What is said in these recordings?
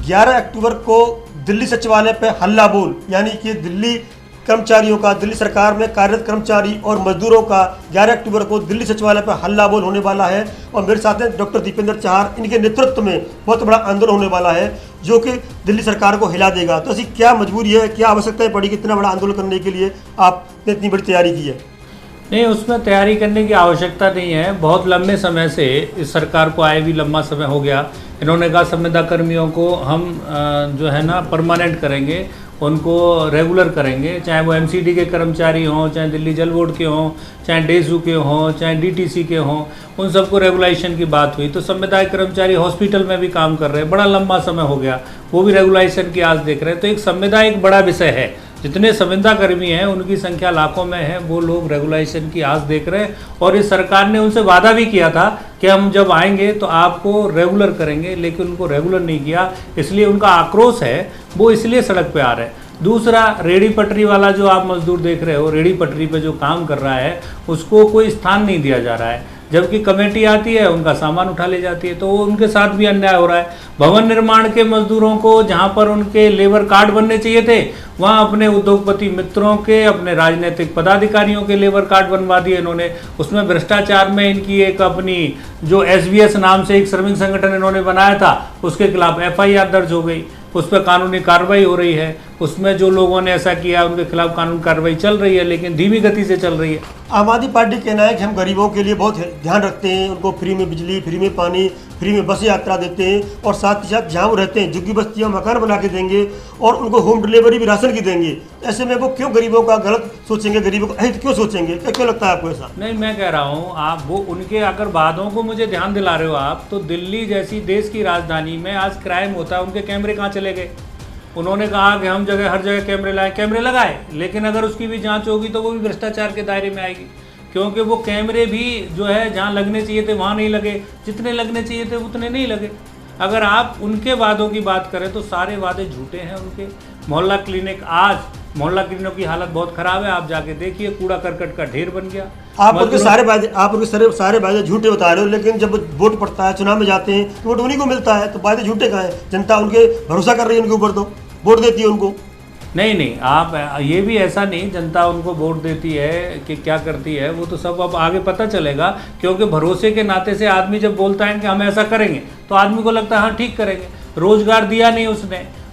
11 अक्टूबर को दिल्ली सचिवालय पे हल्ला बोल, यानी कि दिल्ली कर्मचारियों का, दिल्ली सरकार में कार्यरत कर्मचारी और मजदूरों का 11 अक्टूबर को दिल्ली सचिवालय पर हल्ला बोल होने वाला है। और मेरे साथ हैं डॉक्टर दीपेंद्र चहार, इनके नेतृत्व में बहुत बड़ा आंदोलन होने वाला है जो कि दिल्ली सरकार को हिला देगा। तो ऐसी क्या मजबूरी है, क्या आवश्यकता पड़ी कि इतना बड़ा आंदोलन करने के लिए आपने इतनी बड़ी तैयारी की है? नहीं, उसमें तैयारी करने की आवश्यकता नहीं है। बहुत लंबे समय से इस सरकार को आए भी लंबा समय हो गया। इन्होंने कहा संविदा कर्मियों को हम जो है ना परमानेंट करेंगे, उनको रेगुलर करेंगे, चाहे वो एमसीडी के कर्मचारी हों, चाहे दिल्ली जल बोर्ड के हों, चाहे डेसू के हों, चाहे डीटीसी के हों, उन सबको रेगुलाइजेशन की बात हुई। तो संविदायक कर्मचारी हॉस्पिटल में भी काम कर रहे हैं, बड़ा लंबा समय हो गया, वो भी रेगुलाइजेशन की आस देख रहे हैं। तो एक संविदा एक बड़ा विषय है। जितने संविदा कर्मी हैं उनकी संख्या लाखों में है, वो लोग रेगुलाइजेशन की आस देख रहे हैं। और इस सरकार ने उनसे वादा भी किया था कि हम जब आएंगे तो आपको रेगुलर करेंगे, लेकिन उनको रेगुलर नहीं किया। इसलिए उनका आक्रोश है, वो इसलिए सड़क पे आ रहे हैं। दूसरा, रेडी पटरी वाला जो आप मजदूर देख रहे हो, रेडी पटरी पे जो काम कर रहा है उसको कोई स्थान नहीं दिया जा रहा है, जबकि कमेटी आती है उनका सामान उठा ले जाती है। तो उनके साथ भी अन्याय हो रहा है। भवन निर्माण के मजदूरों को जहां पर उनके लेबर कार्ड बनने चाहिए थे, वहां अपने उद्योगपति मित्रों के, अपने राजनीतिक पदाधिकारियों के लेबर कार्ड बनवा दिए इन्होंने। उसमें भ्रष्टाचार में इनकी एक अपनी जो एसबीएस नाम से एक श्रमिक संगठन इन्होंने बनाया था, उसके खिलाफ एफआईआर दर्ज हो गई, उस पर कानूनी कार्रवाई हो रही है। उसमें जो लोगों ने ऐसा किया उनके खिलाफ कानूनी कार्रवाई चल रही है, लेकिन धीमी गति से चल रही है। आम आदमी पार्टी कहना है कि हम गरीबों के लिए बहुत ध्यान रखते हैं, उनको फ्री में बिजली, फ्री में पानी, फ्री में बस यात्रा देते हैं, और साथ ही साथ जहाँ वो रहते हैं झुग्गी बस्तियाँ मकान बना के देंगे, और उनको होम डिलीवरी भी राशन की देंगे। ऐसे में वो क्यों गरीबों का गलत सोचेंगे, गरीबों का हित क्यों सोचेंगे? क्यों लगता है आपको ऐसा? नहीं, मैं कह रहा हूँ आप वो उनके अगर वादों को मुझे ध्यान दिला रहे हो आप, तो दिल्ली जैसी देश की राजधानी में आज क्राइम होता है, उनके कैमरे कहाँ चले गए? उन्होंने कहा कि हम हर जगह कैमरे लाए, कैमरे लगाए, लेकिन अगर उसकी भी जांच होगी तो वो भी भ्रष्टाचार के दायरे में आएगी, क्योंकि वो कैमरे भी जो है जहां लगने चाहिए थे वहां नहीं लगे, जितने लगने चाहिए थे उतने नहीं लगे। अगर आप उनके वादों की बात करें तो सारे वादे झूठे हैं उनके। मोहल्ला क्लिनिक, आज मोहल्ला क्लिनिक की हालत बहुत खराब है, आप जाके देखिए, कूड़ा करकट का ढेर बन गया। आप उनके सारे वादे झूठे बता रहे हो, लेकिन जब वोट पड़ता है, चुनाव में जाते हैं तो वोट उन्हीं को मिलता है, तो वादे झूठे कहाँ हैं? जनता उनके भरोसा कर रही है, उनके ऊपर तो वोट देती है उनको। नहीं, आप ये भी ऐसा नहीं, जनता उनको वोट देती है कि क्या करती है वो तो सब अब आगे पता चलेगा, क्योंकि भरोसे के नाते से आदमी जब बोलता है कि हम ऐसा करेंगे तो आदमी को लगता है हाँ ठीक करेंगे। रोजगार दिया नहीं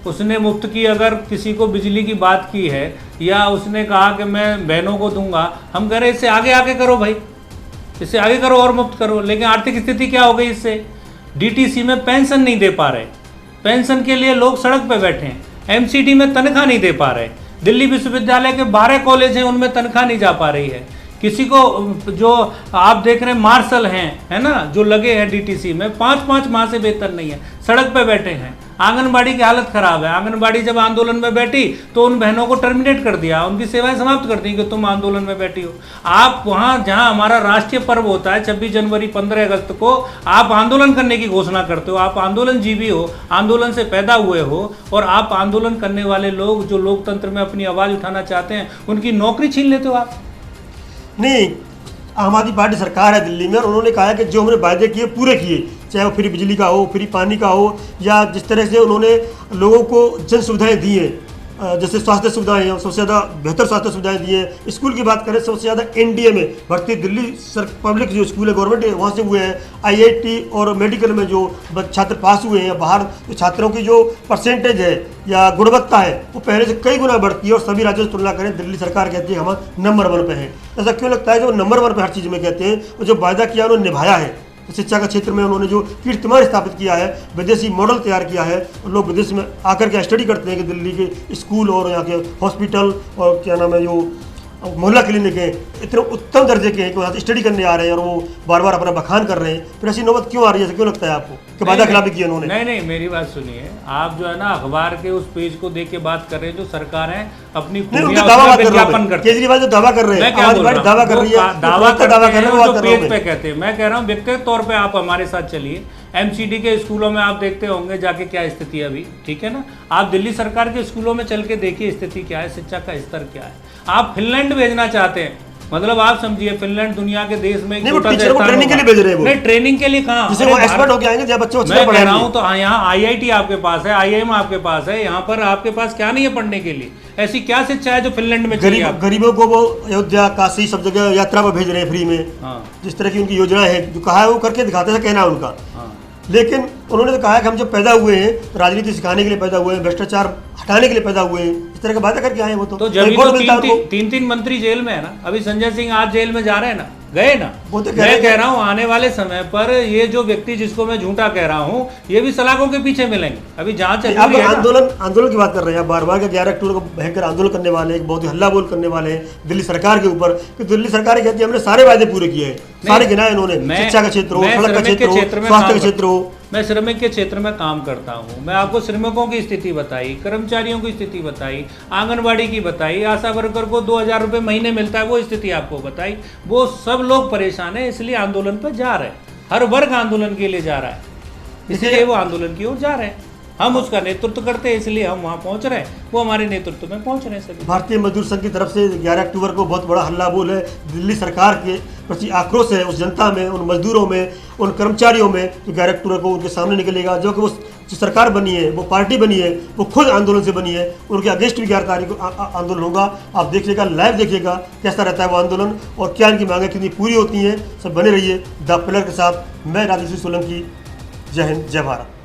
उसने मुफ्त की अगर किसी को बिजली की बात की है, या उसने कहा कि मैं बहनों को दूंगा, हम कह रहे इससे आगे करो भाई, इससे आगे करो और मुफ्त करो। लेकिन आर्थिक स्थिति क्या हो गई इससे? डीटीसी में पेंशन नहीं दे पा रहे, पेंशन के लिए लोग सड़क पे बैठे हैं, एमसीडी में तनख्वाह नहीं दे पा रहे, दिल्ली विश्वविद्यालय के 12 कॉलेज हैं उनमें तनख्वाह नहीं जा पा रही है। किसी को जो आप देख रहे हैं मार्शल हैं, है ना, जो लगे हैं डीटीसी में, 5-5 माह से वेतन नहीं है, सड़क पे बैठे हैं। आंगनबाड़ी की हालत खराब है। आंगनबाड़ी जब आंदोलन में बैठी तो उन बहनों को टर्मिनेट कर दिया, उनकी सेवाएं समाप्त कर दी कि तुम आंदोलन में बैठी हो। आप वहां जहां हमारा राष्ट्रीय पर्व होता है 26 जनवरी 15 अगस्त को, आप आंदोलन करने की घोषणा करते हो। आप आंदोलन जीवी हो, आंदोलन से पैदा हुए हो, और आप आंदोलन करने वाले लोग जो लोकतंत्र में अपनी आवाज़ उठाना चाहते हैं उनकी नौकरी छीन लेते हो आप। नहीं, आम आदमी पार्टी सरकार है दिल्ली में, और उन्होंने कहा है कि जो हमने वायदे किए पूरे किए, चाहे वो फ्री बिजली का हो, फ्री पानी का हो, या जिस तरह से उन्होंने लोगों को जन सुविधाएँ दी हैं, जैसे स्वास्थ्य सुविधाएं हैं, सबसे ज़्यादा बेहतर स्वास्थ्य सुविधाएं दी हैं। स्कूल की बात करें, सबसे ज़्यादा एनडीए में भर्ती दिल्ली पब्लिक जो स्कूल है गवर्नमेंट है वहाँ से हुए हैं। आईआईटी और मेडिकल में जो छात्र पास हुए हैं, बाहर तो छात्रों की जो परसेंटेज है या गुणवत्ता है वो पहले से कई गुना बढ़ती है। और सभी राज्यों से तुलना करें, दिल्ली सरकार कहती है हम नंबर 1 पे है। ऐसा क्यों लगता है? जो नंबर 1 पे हर चीज़ में कहते हैं, और जो वायदा किया उन्होंने निभाया है। शिक्षा के क्षेत्र में उन्होंने जो कीर्तिमान स्थापित किया है, विदेशी मॉडल तैयार किया है, और लोग विदेश में आकर के स्टडी करते हैं कि दिल्ली के स्कूल और यहाँ के हॉस्पिटल और क्या नाम है जो मोहल्ला क्लिनिक है इतने उत्तम दर्जे के हैं कि वहाँ स्टडी करने आ रहे हैं, और वो बार बार अपना बखान कर रहे हैं। फिर ऐसी नौबत क्यों आ रही है? क्यों लगता है आपको कि वादा खिलाफी की उन्होंने? नहीं, मेरी बात सुनिए। आप जो है ना अखबार के उस पेज को देख के बात कर रहे हैं, जो सरकार है अपनी विज्ञापन करते हैं। केजरीवाल जो दावा कर रहे हैं, दावा कर रही है, दावा कर रहे हैं, पेज पे कहते हैं। मैं कह रहा हूँ व्यक्तिगत तौर पे आप हमारे साथ चलिए। एमसीडी के स्कूलों में आप देखते होंगे जाके क्या स्थिति है अभी, ठीक है ना। आप दिल्ली सरकार के स्कूलों में चल के देखिए स्थिति क्या है, शिक्षा का स्तर क्या है। आप फिनलैंड भेजना चाहते हैं, मतलब आप समझिए फिनलैंड दुनिया के देश में एक नहीं, वो छोटा सा टीचर को स्थान ट्रेनिंग के होगा। लिए भेज रहे हैं वो। नहीं, ट्रेनिंग के लिए कहाँ, जिससे अरे वो भारत- एक्सपर्ट होके आएंगे, जहाँ बच्चों को मैं अच्छा कह रहा हूँ पढ़ाएंगे। तो यहाँ IIT आपके पास है, IIM आपके पास है, यहाँ पर आपके पास क्या नहीं है पढ़ने के लिए? ऐसी क्या शिक्षा है जो फिनलैंड में चाहिए आपको? गरीबों को वो अयोध्या, काशी, सब जगह यात्रा पर भेज रहे हैं फ्री में। हाँ जिस तरह की उनकी योजनाएं हैं, जो कहा है वो करके दिखाते हैं, कहना है उनका। हाँ। लेकिन उन्होंने तो कहा है कि हम जब पैदा हुए हैं तो राजनीति सिखाने के लिए पैदा हुए हैं, भ्रष्टाचार हटाने के लिए पैदा हुए हैं, इस तरह की बातें करके आए हैं वो। तो जब रिपोर्ट मिलता है उनको। तीन मंत्री जेल में है ना, अभी संजय सिंह आज जेल में जा रहे हैं ना, गए ना। वो तो कह रहे मैं हैं कह रहा हूँ आने वाले समय पर ये जो व्यक्ति जिसको मैं झूठा कह रहा हूँ, ये भी सलाखों के पीछे मिलेंगे। अभी जांच आप जरूरी है ना। आंदोलन की बात कर रहे हैं, आप बार बार 11 अक्टूबर को भयंकर आंदोलन करने वाले हैं, बहुत ही हल्ला बोल करने वाले हैं दिल्ली सरकार के ऊपर, कि दिल्ली सरकार ये कहती है हमने सारे वायदे पूरे किए हैं, सारे गिनाए इन्होंने, शिक्षा का क्षेत्र हो, सड़क का क्षेत्र हो, स्वास्थ्य का क्षेत्र हो। मैं श्रमिक के क्षेत्र में काम करता हूँ, मैं आपको श्रमिकों की स्थिति बताई, कर्मचारियों की स्थिति बताई, आंगनबाड़ी की बताई, आशा वर्कर को 2000 रुपये महीने मिलता है वो स्थिति आपको बताई। वो सब लोग परेशान हैं, इसलिए आंदोलन पर जा रहे हैं। हर वर्ग आंदोलन के लिए जा रहा है, इसलिए वो आंदोलन की ओर जा रहे हैं। हम उसका नेतृत्व करते हैं, इसलिए हम वहाँ पहुँच रहे हैं, वो हमारे नेतृत्व में पहुँच रहे हैं सभी। भारतीय मजदूर संघ की तरफ से 11 अक्टूबर को बहुत बड़ा हल्ला बोल है, दिल्ली सरकार के प्रति आक्रोश है उस जनता में, उन मजदूरों में, उन कर्मचारियों में, जो 11 अक्टूबर को उनके सामने निकलेगा। जो कि वो जो सरकार बनी है, वो पार्टी बनी है, वो खुद आंदोलन से बनी है, उनके अगेंस्ट भी 11 तारीख को आंदोलन होगा। आप देखिएगा, लाइव देखिएगा कैसा रहता है वो आंदोलन और क्या इनकी मांगें कितनी पूरी होती हैं। सब बने रहिए द पिलर के साथ। मैं राजेश सोलंकी, जय हिंद, जय भारत।